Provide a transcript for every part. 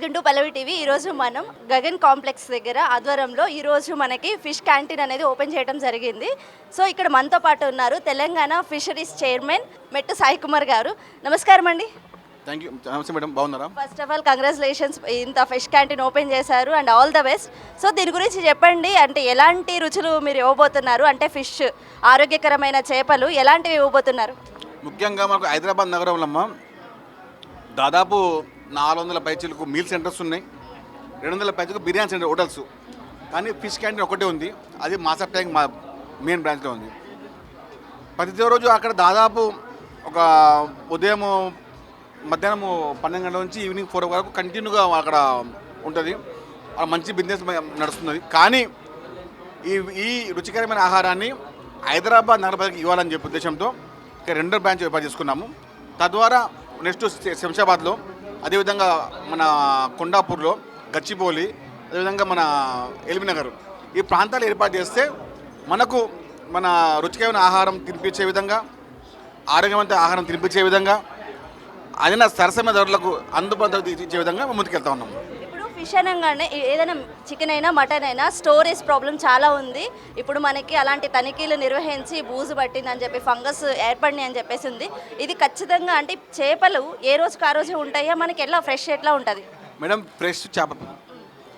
Welcome to Pallavi TV. ఈరోజు మనం Gagan complex దగ్గర ఆధ్వర్యంలో ఈరోజు మనకి ఫిష్ క్యాంటీన్ అనేది ఓపెన్ చేయడం జరిగింది. సో ఇక్కడ మనతో పాటు ఉన్నారు తెలంగాణ ఫిషరీస్ చైర్మన్ మెట్టు సాయి కుమార్ గారు. నమస్కారం అండి. Thank you. నమస్తే మేడం, బాగున్నారా? ఫస్ట్ ఆఫ్ ఆల్ కంగ్రాచులేషన్స్, ఇంత ఫిష్ క్యాంటీన్ ఓపెన్ చేశారు and all the best. So దీని గురించి చెప్పండి, అంటే ఎలాంటి రుచులు మీరు ఇవ్వబోతున్నారు? అంటే ఫిష్ ఆరోగ్యకరమైన చేపలు ఎలాంటివి ఇవ్వబోతున్నారు? ముఖ్యంగా మనకు హైదరాబాద్ నగరంలో దాదాపు 400 పైచీలకు మీల్ సెంటర్స్ ఉన్నాయి, 200 పైచీలకు బిర్యానీ సెంటర్ హోటల్స్, కానీ ఫిష్ క్యాంటీన్ ఒకటే ఉంది. అది మాసప్ ట్యాంక్ మా మెయిన్ బ్రాంచ్లో ఉంది. ప్రతి రోజు అక్కడ దాదాపు ఒక ఉదయం మధ్యాహ్నం 12 గంటల నుంచి ఈవినింగ్ 4 వరకు కంటిన్యూగా అక్కడ ఉంటుంది. మంచి బిజినెస్ నడుస్తున్నది. కానీ ఈ రుచికరమైన ఆహారాన్ని హైదరాబాద్ నగర ప్రజలకు ఇవ్వాలని చెప్పే ఉద్దేశంతో ఇక్కడ 2 బ్రాంచ్ ఏర్పాటు చేసుకున్నాము. తద్వారా నెక్స్ట్ శంషాబాద్లో, అదేవిధంగా మన కొండాపూర్లో, గచ్చిబౌలి, అదేవిధంగా మన ఎల్బీనగర్ ఈ ప్రాంతాలు ఏర్పాటు చేస్తే మనకు మన రుచికరమైన ఆహారం తినిపించే విధంగా, ఆరోగ్యవంత ఆహారం తినిపించే విధంగా, అదిన సరసమైన ధరలకు అందుబాటులో ఇచ్చే విధంగా ముందుకెళ్తా ఉన్నాము. ఇప్పుడు ఫిష్ అనగానే ఏదైనా చికెన్ అయినా మటన్ అయినా స్టోరేజ్ ప్రాబ్లం చాలా ఉంది. ఇప్పుడు మనకి అలాంటి తనిఖీలు నిర్వహించి బూజు పట్టిందని చెప్పి ఫంగస్ ఏర్పడినాయి అని చెప్పేసి ఉంది. ఇది ఖచ్చితంగా అంటే చేపలు ఏ రోజుకి ఆ రోజే ఉంటాయా? మనకి ఎట్లా ఫ్రెష్ ఎట్లా ఉంటుంది మేడం? ఫ్రెష్ చేప.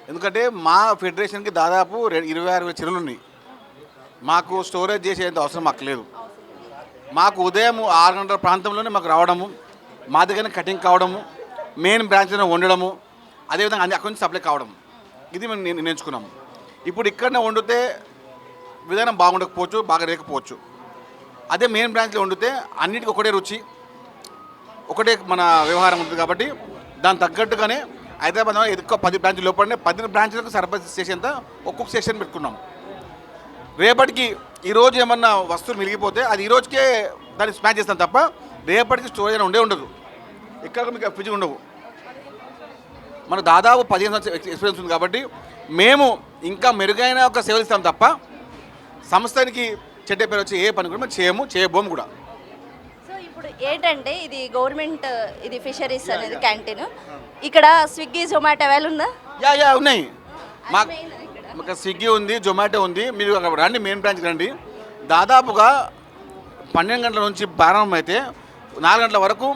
ఎందుకంటే మా ఫెడరేషన్కి దాదాపు 26,000 చెరువులు ఉన్నాయి. మాకు స్టోరేజ్ చేసేంత అవసరం మాకు లేదు. మాకు ఉదయం 6 గంటల ప్రాంతంలోనే మాకు రావడము, మా దగ్గర కటింగ్ కావడము, మెయిన్ బ్రాంచ్లో వండడము, అదేవిధంగా అక్కడి నుంచి సప్లై కావడం, ఇది మేము నేర్చుకున్నాము. ఇప్పుడు ఇక్కడనే వండితే విధానం బాగుండకపోవచ్చు, బాగా లేకపోవచ్చు. అదే మెయిన్ బ్రాంచ్లో వండితే అన్నిటికీ ఒకటే రుచి, ఒకటే మన వ్యవహారం ఉంటుంది. కాబట్టి దాని తగ్గట్టుగానే హైదరాబాద్లో ఎక్కువ 10 బ్రాంచ్లు లోపలనే 10 బ్రాంచ్లకు సర్వీస్ చేసేంత ఒక్కొక్క స్టేషన్ పెట్టుకున్నాం. రేపటికి ఈరోజు ఏమన్నా వస్తువులు మిగిలిపోతే అది ఈరోజుకే దాన్ని స్మాష్ చేస్తాం తప్ప రేపటికి స్టోరేజ్ ఉండదు. ఇక్కడ మీకు ఫ్రిడ్జ్ ఉండవు. మనకు దాదాపు 15 సంవత్సరాల ఎక్స్పీరియన్స్ ఉంది. కాబట్టి మేము ఇంకా మెరుగైన ఒక సేవలు ఇస్తాం తప్ప సంస్థకి చెడ్డ పేరు వచ్చి ఏ పని కూడా మేము చేయబోము కూడా. సో ఇప్పుడు ఏంటంటే ఇది గవర్నమెంట్, ఇది ఫిషరీస్ అనేది క్యాంటీన్. ఇక్కడ స్విగ్గీ, జొమాటో అవైల్ ఉందా? యా ఉన్నాయి. మాకు స్విగ్గీ ఉంది, జొమాటో ఉంది. మీరు అక్కడ రండి, మెయిన్ బ్రాంచ్కి రండి. దాదాపుగా 12 గంటల నుంచి ప్రారంభం అయితే 4 గంటల వరకు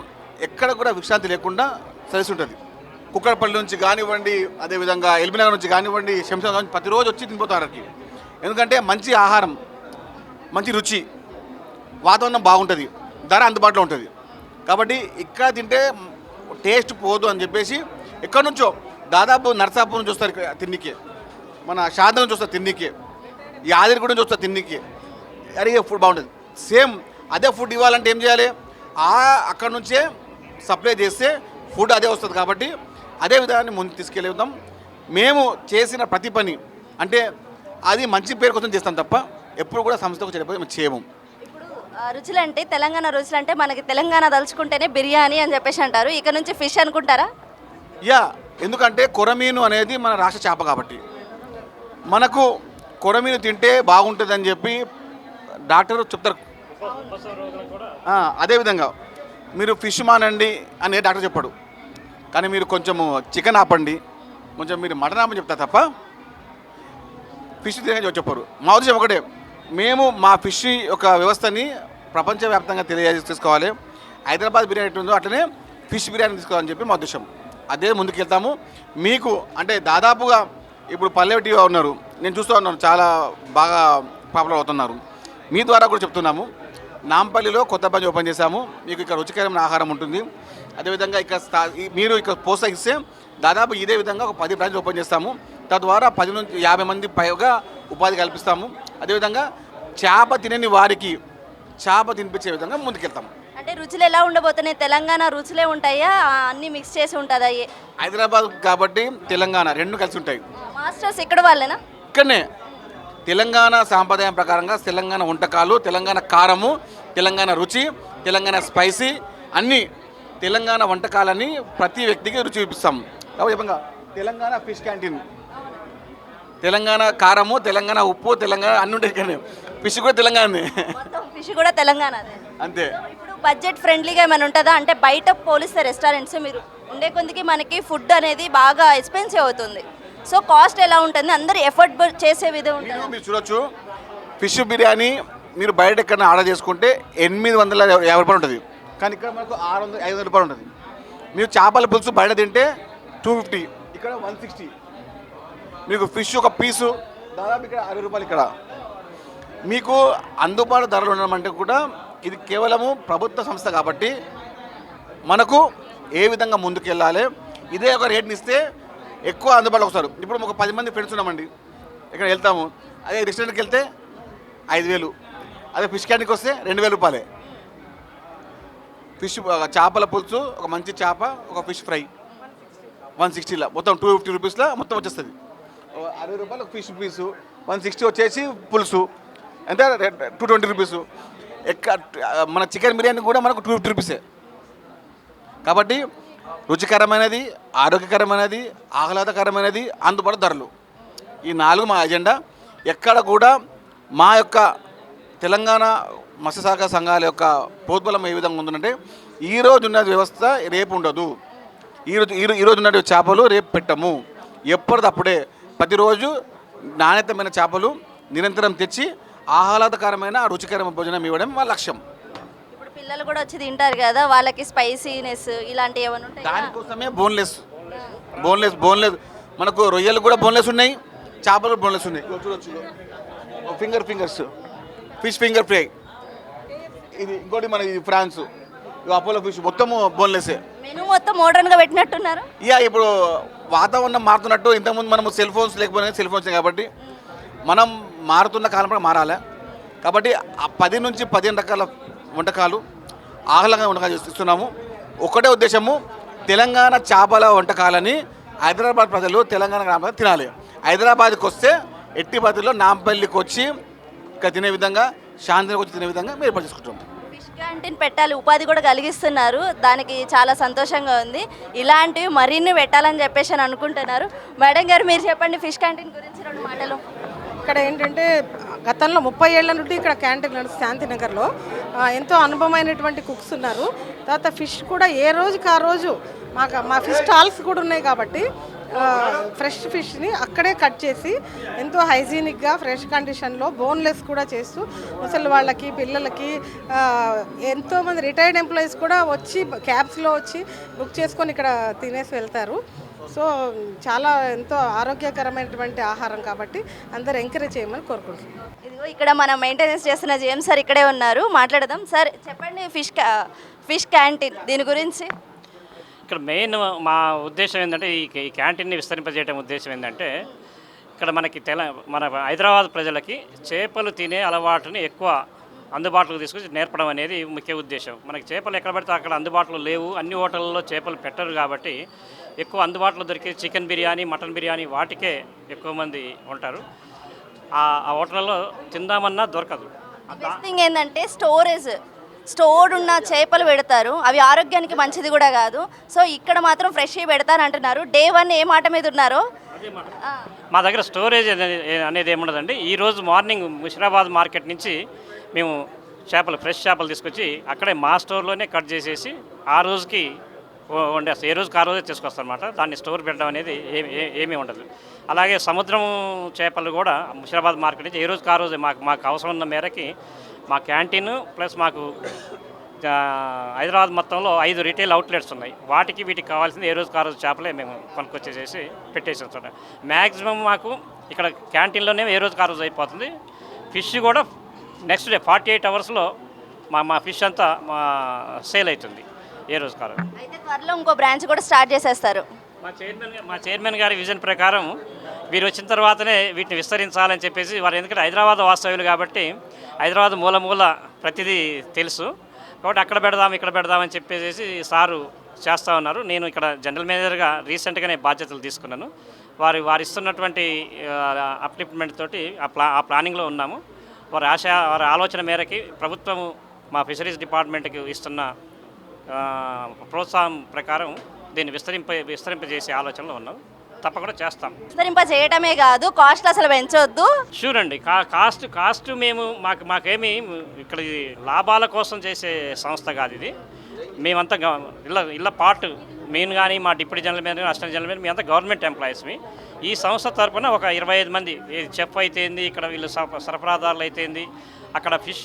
ఎక్కడ కూడా విశ్రాంతి లేకుండా సర్వీస్ ఉంటుంది. కుక్కడపల్లి నుంచి కానివ్వండి, అదేవిధంగా ఎల్బీనగర్ నుంచి కానివ్వండి, శంషాబాద్ నుంచి ప్రతిరోజు వచ్చి తినిపోతారు. ఎందుకంటే మంచి ఆహారం, మంచి రుచి, వాతావరణం బాగుంటుంది, ధర అందుబాటులో ఉంటుంది. కాబట్టి ఇక్కడ తింటే టేస్ట్ పోదు అని చెప్పేసి ఎక్కడి నుంచో దాదాపు నర్సాపూర్ నుంచి వస్తారు తిన్నికి, మన షాద్నగర్ నుంచి వస్తారు తిన్నికి, యాదగిరిగూడ నుంచి వస్తారు తిన్నికి. అడిగే ఫుడ్ బాగుంటుంది. సేమ్ అదే ఫుడ్ ఇవ్వాలంటే ఏం చేయాలి? అక్కడ నుంచే సప్లై చేస్తే ఫుడ్ అదే వస్తుంది. కాబట్టి అదే విధానాన్ని ముందు తీసుకెళ్తాం. మేము చేసిన ప్రతి పని అంటే అది మంచి పేరు కోసం చేస్తాం తప్ప ఎప్పుడు కూడా సంస్థకు చెడిపోయి మేము చేయము. ఇప్పుడు రుచులు అంటే తెలంగాణ రుచులు అంటే మనకి తెలంగాణ తలుచుకుంటేనే బిర్యానీ అని చెప్పేసి అంటారు. ఇక నుంచి ఫిష్ అనుకుంటారా? యా, ఎందుకంటే కొరమీను అనేది మన రాష్ట్ర చేప. కాబట్టి మనకు కొరమీను తింటే బాగుంటుందని చెప్పి డాక్టర్ చెప్తారు. అదేవిధంగా మీరు ఫిష్ మానండి అని డాక్టర్ చెప్పాడు. కానీ మీరు కొంచెము చికెన్ ఆపండి, కొంచెం మీరు మటన్ ఆపని చెప్తారు తప్ప ఫిష్ తినే చెప్పారు. మా ఉద్దేశం ఒకటే, మేము మా ఫిష్ యొక్క వ్యవస్థని ప్రపంచవ్యాప్తంగా తీసుకోవాలి. హైదరాబాద్ బిర్యానీ ఎట్టుందో అట్లనే ఫిష్ బిర్యానీ తీసుకోవాలని చెప్పి మా ఉద్దేశం. అదే ముందుకెళ్తాము. మీకు అంటే దాదాపుగా ఇప్పుడు పల్లె టీవీ ఉన్నారు, నేను చూస్తూ ఉన్నాను, చాలా బాగా పాపులర్ అవుతున్నారు. మీ ద్వారా కూడా చెప్తున్నాము, నాంపల్లిలో కొత్త బ్రాంచ్ ఓపెన్ చేశాము. మీకు ఇక్కడ రుచికరమైన ఆహారం ఉంటుంది. అదేవిధంగా ఇక్కడ మీరు ఇక్కడ ప్రోత్సహిస్తే దాదాపు ఇదే విధంగా ఒక 10 బ్రాంచ్లు ఓపెన్ చేస్తాము. తద్వారా 10 నుంచి 50 మంది పైగా ఉపాధి కల్పిస్తాము. అదేవిధంగా చేప తినని వారికి చేప తినిపించే విధంగా ముందుకెళ్తాము. అంటే రుచులు ఎలా ఉండబోతున్నాయి? తెలంగాణ రుచులే ఉంటాయా, అన్నీ మిక్స్ చేసి ఉంటుందా? హైదరాబాద్ కాబట్టి తెలంగాణ 2 కలిసి ఉంటాయి. మాస్టర్స్ ఇక్కడ వాళ్ళేనా? ఇక్కడనే తెలంగాణ సాంప్రదాయం ప్రకారంగా తెలంగాణ వంటకాలు, తెలంగాణ కారము, తెలంగాణ రుచి, తెలంగాణ స్పైసీ అన్నీ తెలంగాణ వంటకాలని ప్రతి వ్యక్తికి రుచి చూపిస్తాం. కాబట్టి చెప్పంగా తెలంగాణ ఫిష్ క్యాంటీన్, తెలంగాణ కారము, తెలంగాణ ఉప్పు, తెలంగాణ అన్నీ ఉంటాయి. కానీ ఫిష్ కూడా తెలంగాణనే, ఫిష్ కూడా తెలంగాణ అంతే. ఇప్పుడు బడ్జెట్ ఫ్రెండ్లీగా ఏమైనా ఉంటుందా? అంటే బయట పోలిస్తే రెస్టారెంట్స్ మీరు ఉండే కొద్దికి మనకి ఫుడ్ అనేది బాగా ఎక్స్పెన్సివ్ అవుతుంది. సో కాస్ట్ ఎలా ఉంటుంది, అందరూ ఎఫర్ట్ చేసే విధం ఉంటుంది. మీరు చూడొచ్చు, ఫిష్ బిర్యానీ మీరు బయట ఎక్కడ ఆర్డర్ చేసుకుంటే 850 రూపాయలు ఉంటుంది, కానీ ఇక్కడ మనకు 500 రూపాయలు ఉంటుంది. మీరు చేపల పులుసు బయట తింటే 250, ఇక్కడ 160. మీకు ఫిష్ ఒక పీసు దాదాపు ఇక్కడ 60 రూపాయలు. ఇక్కడ మీకు అందుబాటు ధరలు ఉండడం కూడా ఇది కేవలము ప్రభుత్వ సంస్థ కాబట్టి మనకు ఏ విధంగా ముందుకు వెళ్ళాలి, ఇదే ఒక రేట్ని ఇస్తే ఎక్కువ అందుబాటులోకి వస్తారు. ఇప్పుడు ఒక 10 మంది ఫ్రెండ్స్ ఉన్నామండి, ఇక్కడ వెళ్తాము, అదే రెస్టారెంట్కి వెళ్తే 5000, అదే ఫిష్ క్యాంటీన్కి వస్తే 2000 రూపాయలే. ఫిష్ చేపల పులుసు ఒక మంచి చేప, ఒక ఫిష్ ఫ్రై 160, మొత్తం 250 రూపీస్లో మొత్తం వచ్చేస్తుంది. 60 రూపాయలు ఒక ఫిష్ పీసు, 160 వచ్చేసి పులుసు, అంటే 220 రూపీసు. మన చికెన్ బిర్యానీ కూడా మనకు 250 రూపీసే. కాబట్టి రుచికరమైనది, ఆరోగ్యకరమైనది, ఆహ్లాదకరమైనది, అందుబాటు ధరలు, ఈ 4 మా ఎజెండా. ఎక్కడ కూడా మా యొక్క తెలంగాణ మత్స్యశాఖ సంఘాల యొక్క ప్రోద్బలం ఏ విధంగా ఉందంటే, ఈరోజు ఉన్న వ్యవస్థ రేపు ఉండదు, ఈరోజు ఉన్న చేపలు రేపు పెట్టము, ఎప్పటిదప్పుడే ప్రతిరోజు నాణ్యతమైన చేపలు నిరంతరం తెచ్చి ఆహ్లాదకరమైన రుచికరమైన భోజనం ఇవ్వడం మా లక్ష్యం. ఇప్పుడు పిల్లలు కూడా వచ్చి తింటారు కదా, వాళ్ళకి స్పైసీనెస్ ఇలాంటివి ఏమైనా ఉంటాయి? దానికోసమే బోన్లెస్ మనకు రొయ్యలు కూడా బోన్లెస్ ఉన్నాయి, చేపలు బోన్లెస్ ఉన్నాయి. చూడొచ్చు, ఫింగర్స్ ఫిష్ ఫింగర్ ఫ్రై, ఇది ఇంకోటి మన ఇది ఫ్రాన్స్, అపోలో ఫిష్, మొత్తము బోన్లెస్సే. మెనూ మొత్తం మోడర్న్గా పెట్టినట్టున్నారు. ఇప్పుడు వాతావరణం మారుతున్నట్టు, ఇంతకుముందు మనము సెల్ ఫోన్స్ లేకపోయినా సెల్ ఫోన్స్ కాబట్టి మనం మారుతున్న కాలం కూడా మారాలి. కాబట్టి 10 నుంచి 15 రకాల వంటకాలు, ఆహ్లాదంగా వంటకాలు ఇస్తున్నాము. ఒకటే ఉద్దేశము, తెలంగాణ చేపల వంటకాలని హైదరాబాద్ ప్రజలు, తెలంగాణ గ్రామాలు తినాలి. హైదరాబాద్కి వస్తే ఎట్టి పద్ధతిలో నాంపల్లికి వచ్చి ఇక్కడ తినే విధంగా, శాంతికి వచ్చి తినే విధంగా మేము ఏర్పాటు చేసుకుంటాం. ఫిష్ క్యాంటీన్ పెట్టాలి, ఉపాధి కూడా కలిగిస్తున్నారు, దానికి చాలా సంతోషంగా ఉంది. ఇలాంటివి మరిన్ని పెట్టాలని చెప్పేసి అని అనుకుంటున్నారు. మేడం గారు, మీరు చెప్పండి ఫిష్ క్యాంటీన్ గురించి 2 మాటలు. ఇక్కడ ఏంటంటే గతంలో 30 ఏళ్ల నుండి ఇక్కడ క్యాంటీన్ నడుస్తుంది శాంతినగర్లో. ఎంతో అనుభవమైనటువంటి కుక్స్ ఉన్నారు. తర్వాత ఫిష్ కూడా ఏ రోజుకి ఆ రోజు మా ఫిష్ స్టాల్స్ కూడా ఉన్నాయి కాబట్టి ఫ్రెష్ ఫిష్ని అక్కడే కట్ చేసి ఎంతో హైజీనిక్గా ఫ్రెష్ కండిషన్లో బోన్లెస్ కూడా చేస్తూ ముసలి వాళ్ళకి, పిల్లలకి, ఎంతోమంది రిటైర్డ్ ఎంప్లాయీస్ కూడా వచ్చి క్యాబ్స్లో వచ్చి బుక్ చేసుకొని ఇక్కడ తినేసి వెళ్తారు. సో చాలా ఎంతో ఆరోగ్యకరమైనటువంటి ఆహారం కాబట్టి అందరూ ఎంకరేజ్ చేయమని కోరుకుంటున్నాం. ఇదిగో ఇక్కడ మనం మెయింటెనెన్స్ చేస్తున్న జిఎం సార్ ఇక్కడే ఉన్నారు, మాట్లాడదాం. సార్ చెప్పండి, ఫిష్ క్యాంటీన్ దీని గురించి. ఇక్కడ మెయిన్ మా ఉద్దేశం ఏంటంటే, ఈ క్యాంటీన్ని విస్తరింపజేయడం ఉద్దేశం ఏంటంటే, ఇక్కడ మన హైదరాబాద్ ప్రజలకి చేపలు తినే అలవాటుని ఎక్కువ అందుబాటులోకి తీసుకొచ్చి నేర్పడం అనేది ముఖ్య ఉద్దేశం. మనకి చేపలు ఎక్కడ పడితే అక్కడ అందుబాటులో లేవు, అన్ని హోటళ్ళలో చేపలు పెట్టరు కాబట్టి ఎక్కువ అందుబాటులో దొరికే చికెన్ బిర్యానీ, మటన్ బిర్యానీ వాటికే ఎక్కువ మంది ఉంటారు. ఆ హోటల్లో తిందామన్నా దొరకదు. బెస్ట్ థింగ్ ఏంటంటే స్టోర్డ్ ఉన్న చేపలు పెడతారు, అవి ఆరోగ్యానికి మంచిది కూడా కాదు. సో ఇక్కడ మాత్రం ఫ్రెష్గా పెడతారు అంటున్నారు. డే 1 ఏ మాట మీద ఉన్నారో. మా దగ్గర స్టోరేజ్ అనేది ఏముండదండి. ఈరోజు మార్నింగ్ ముషిరాబాద్ మార్కెట్ నుంచి మేము ఫ్రెష్ చేపలు తీసుకొచ్చి అక్కడే మా స్టోర్లోనే కట్ చేసేసి ఆ రోజుకి వండేస్తాం. ఏ రోజుకి ఆ రోజే తీసుకొస్తాం అనమాట. దాన్ని స్టోర్ పెట్టడం అనేది ఏమీ ఉండదు. అలాగే సముద్రం చేపలు కూడా ముషిరాబాద్ మార్కెట్ నుంచి ఏ రోజుకి ఆ రోజే మాకు అవసరం ఉన్న మేరకి మా క్యాంటీన్ ప్లస్ మాకు హైదరాబాద్ మొత్తంలో 5 రిటైల్ అవుట్లెట్స్ ఉన్నాయి. వీటికి కావాల్సింది ఏ రోజుకి ఆ రోజు చేపలే మేము కొనుక్కొచ్చేసేసి పెట్టేసి ఉంటున్నాం. మ్యాక్సిమం మాకు ఇక్కడ క్యాంటీన్లోనే ఏ రోజుకి ఆ రోజు అయిపోతుంది. ఫిష్ కూడా నెక్స్ట్ డే 48 అవర్స్లో మా ఫిష్ అంతా సేల్ అవుతుంది ఏ రోజు కాదు. అయితే త్వరలో ఇంకో బ్రాంచ్ కూడా స్టార్ట్ చేసేస్తారు. మా చైర్మన్ గారి విజన్ ప్రకారం వీరు వచ్చిన తర్వాతనే వీటిని విస్తరించాలని చెప్పేసి వారు, ఎందుకంటే హైదరాబాద్ వాస్తవ్యులు కాబట్టి హైదరాబాద్ మూల ప్రతిదీ తెలుసు కాబట్టి అక్కడ పెడదాం ఇక్కడ పెడదామని చెప్పేసి సారు చేస్తూ ఉన్నారు. నేను ఇక్కడ జనరల్ మేనేజర్గా రీసెంట్గానే బాధ్యతలు తీసుకున్నాను. వారు ఇస్తున్నటువంటి అప్లిప్మెంట్ తోటి ఆ ప్లానింగ్లో ఉన్నాము. వారి ఆలోచన మేరకి ప్రభుత్వం మా ఫిషరీస్ డిపార్ట్మెంట్కి ఇస్తున్న ప్రోత్సాహం ప్రకారం దీన్ని విస్తరింపజేసే ఆలోచనలో ఉన్నాం. తప్పకుండా చేస్తాం. విస్తరింపజేయటమే కాదు, కాస్ట్ అసలు పెంచొద్దు. షూర్ అండి. కాస్ట్ మేము మాకేమి ఇక్కడ లాభాల కోసం చేసే సంస్థ కాదు ఇది. మేమంతా ఇళ్ళ పార్ట్ మెయిన్ కానీ మా deputy general manager assistant general manager మీ అంతా గవర్నమెంట్ ఎంప్లాయీస్వి. ఈ సంస్థ తరపున ఒక 25 మంది చెఫ్ అయితేంది, ఇక్కడ వీళ్ళు సరఫరాదారులు అయితేంది, అక్కడ ఫిష్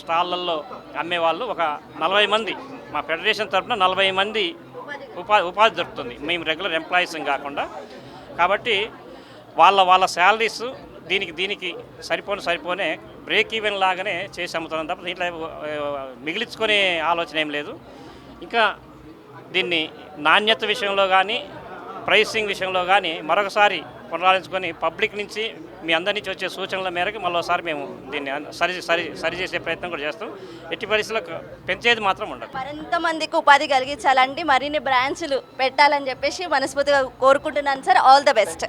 స్టాళ్ళల్లో అమ్మేవాళ్ళు ఒక 40 మంది, మా ఫెడరేషన్ తరపున 40 మంది ఉపాధి దొరుకుతుంది మేము రెగ్యులర్ ఎంప్లాయీస్ కాకుండా. కాబట్టి వాళ్ళ శాలరీస్ దీనికి సరిపోనే బ్రేక్ ఈవెన్ లాగానే చేసి అమ్ముతున్నాం తప్ప దీంట్లో మిగిలించుకునే ఆలోచన ఏం లేదు. ఇంకా దీన్ని నాణ్యత విషయంలో కానీ ప్రైసింగ్ విషయంలో కానీ మరొకసారి పునరాలించుకొని పబ్లిక్ నుంచి మీ అందరి నుంచి వచ్చే సూచనల మేరకు మరోసారి మేము దీన్ని సరి చేసే ప్రయత్నం కూడా చేస్తాం. ఎట్టి పరిస్థితుల్లో పెంచేది మాత్రం ఉండదు. మరింత మందికి ఉపాధి కలిగించాలంటే మరిన్ని బ్రాంచ్లు పెట్టాలని చెప్పేసి మనస్ఫూర్తిగా కోరుకుంటున్నాను సార్. All the best.